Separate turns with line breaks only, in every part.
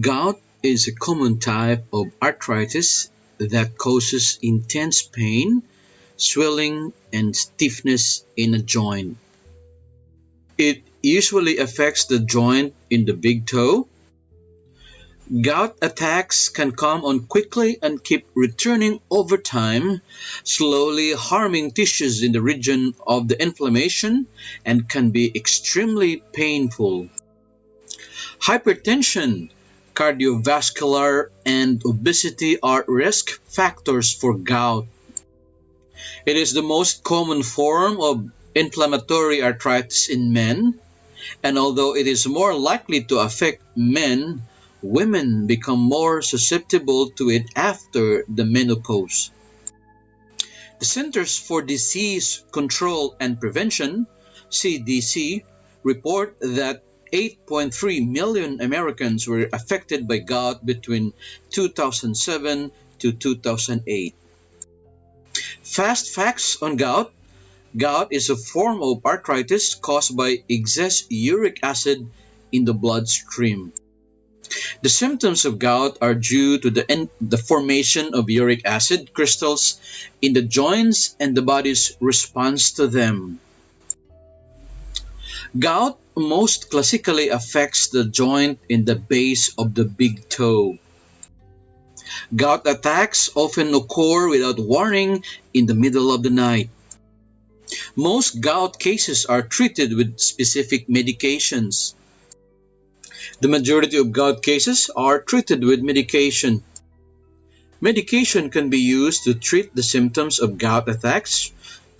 Gout is a common type of arthritis that causes intense pain, swelling, and stiffness in a joint. It usually affects the joint in the big toe. Gout attacks can come on quickly and keep returning over time, slowly harming tissues in the region of the inflammation and can be extremely painful. Hypertension, cardiovascular, and obesity are risk factors for gout. It is the most common form of inflammatory arthritis in men, and although it is more likely to affect men, women become more susceptible to it after the menopause. The Centers for Disease Control and Prevention, CDC, report that 8.3 million Americans were affected by gout between 2007 to 2008. Fast facts on gout. Gout is a form of arthritis caused by excess uric acid in the bloodstream. The symptoms of gout are due to the formation of uric acid crystals in the joints and the body's response to them. Gout most classically affects the joint in the base of the big toe. Gout attacks often occur without warning in the middle of the night. Most gout cases are treated with specific medications. The majority of gout cases are treated with medication. Medication can be used to treat the symptoms of gout attacks,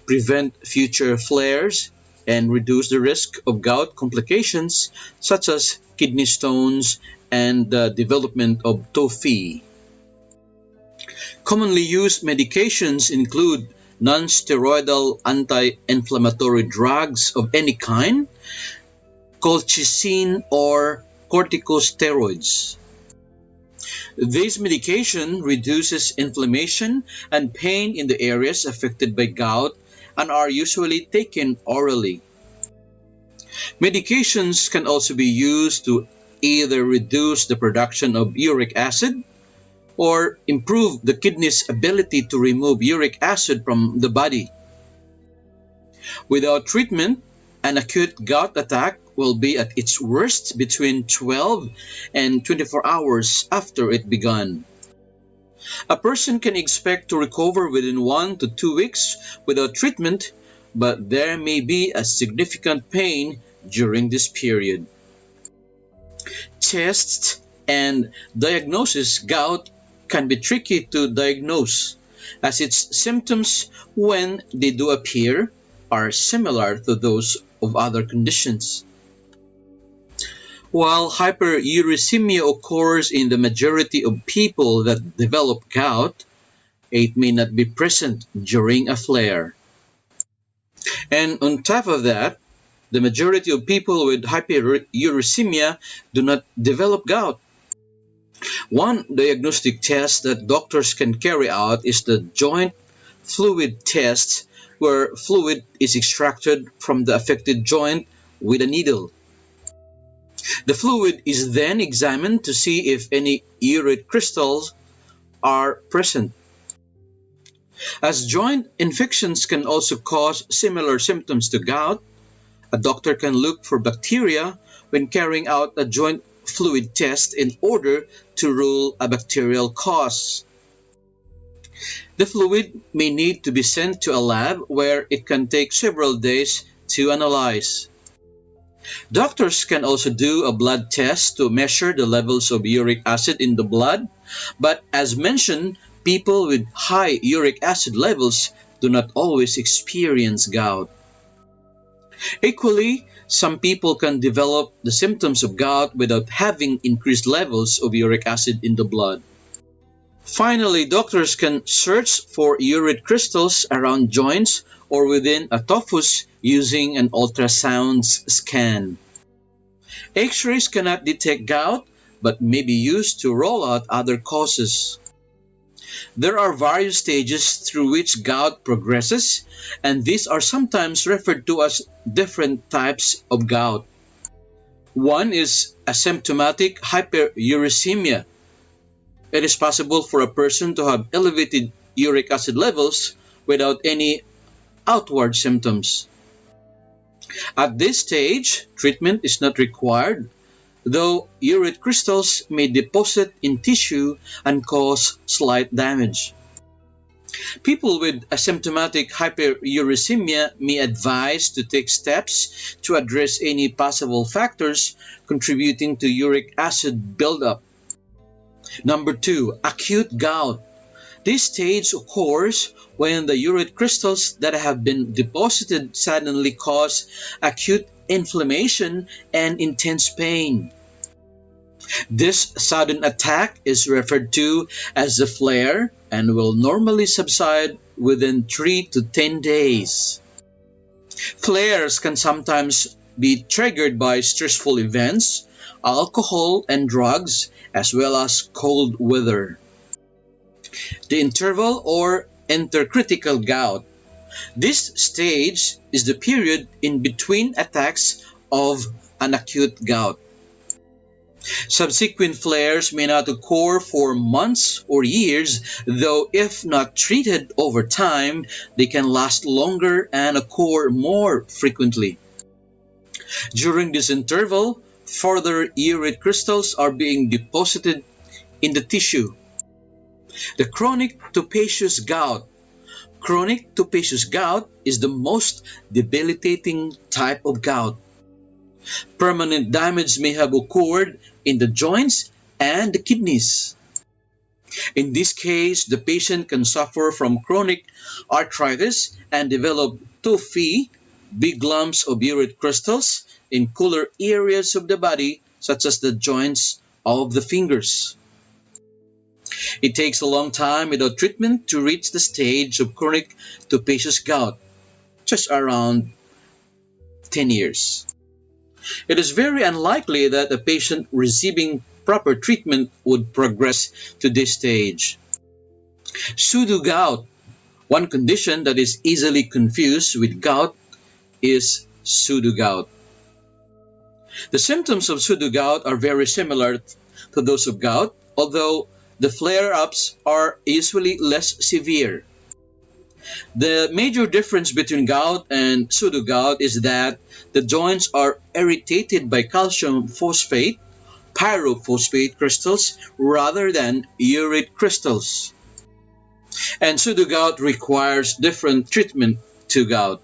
prevent future flares, and reduce the risk of gout complications such as kidney stones and the development of tophi. Commonly used medications include non-steroidal anti-inflammatory drugs of any kind, colchicine, or corticosteroids. This medication reduces inflammation and pain in the areas affected by gout and are usually taken orally. Medications can also be used to either reduce the production of uric acid or improve the kidney's ability to remove uric acid from the body. Without treatment, an acute gout attack will be at its worst between 12 and 24 hours after it began. A person can expect to recover within 1 to 2 weeks without treatment, but there may be a significant pain during this period. Tests and diagnosis. Gout can be tricky to diagnose, as its symptoms, when they do appear, are similar to those of other conditions. While hyperuricemia occurs in the majority of people that develop gout, it may not be present during a flare. And on top of that, the majority of people with hyperuricemia do not develop gout. One diagnostic test that doctors can carry out is the joint fluid test, where fluid is extracted from the affected joint with a needle. The fluid is then examined to see if any uric crystals are present. As joint infections can also cause similar symptoms to gout, a doctor can look for bacteria when carrying out a joint fluid test in order to rule a bacterial cause. The fluid may need to be sent to a lab where it can take several days to analyze. Doctors can also do a blood test to measure the levels of uric acid in the blood, but as mentioned, people with high uric acid levels do not always experience gout. Equally, some people can develop the symptoms of gout without having increased levels of uric acid in the blood. Finally, doctors can search for uric crystals around joints or within a tophus using an ultrasound scan. X-rays cannot detect gout but may be used to rule out other causes. There are various stages through which gout progresses, and these are sometimes referred to as different types of gout. One is asymptomatic hyperuricemia. It is possible for a person to have elevated uric acid levels without any outward symptoms. At this stage, treatment is not required, though urate crystals may deposit in tissue and cause slight damage. People with asymptomatic hyperuricemia may advise to take steps to address any possible factors contributing to uric acid buildup. Number 2, acute gout. This stage occurs when the urate crystals that have been deposited suddenly cause acute inflammation and intense pain. This sudden attack is referred to as a flare and will normally subside within 3 to 10 days. Flares can sometimes be triggered by stressful events, alcohol and drugs, as well as cold weather. The interval or intercritical gout. This stage is the period in between attacks of an acute gout. Subsequent flares may not occur for months or years, though if not treated over time, they can last longer and occur more frequently. During this interval, further urate crystals are being deposited in the tissue. The chronic tophaceous gout. Chronic tophaceous gout is the most debilitating type of gout. Permanent damage may have occurred in the joints and the kidneys. In this case, the patient can suffer from chronic arthritis and develop tophi, big lumps of urate crystals, in cooler areas of the body, such as the joints of the fingers. It takes a long time without treatment to reach the stage of chronic tophaceous gout, just around 10 years. It is very unlikely that a patient receiving proper treatment would progress to this stage. Pseudo-gout. One condition that is easily confused with gout is pseudo-gout. The symptoms of pseudo-gout are very similar to those of gout, although the flare-ups are usually less severe. The major difference between gout and pseudo-gout is that the joints are irritated by calcium phosphate, pyrophosphate crystals rather than urate crystals. And pseudo-gout requires different treatment to gout.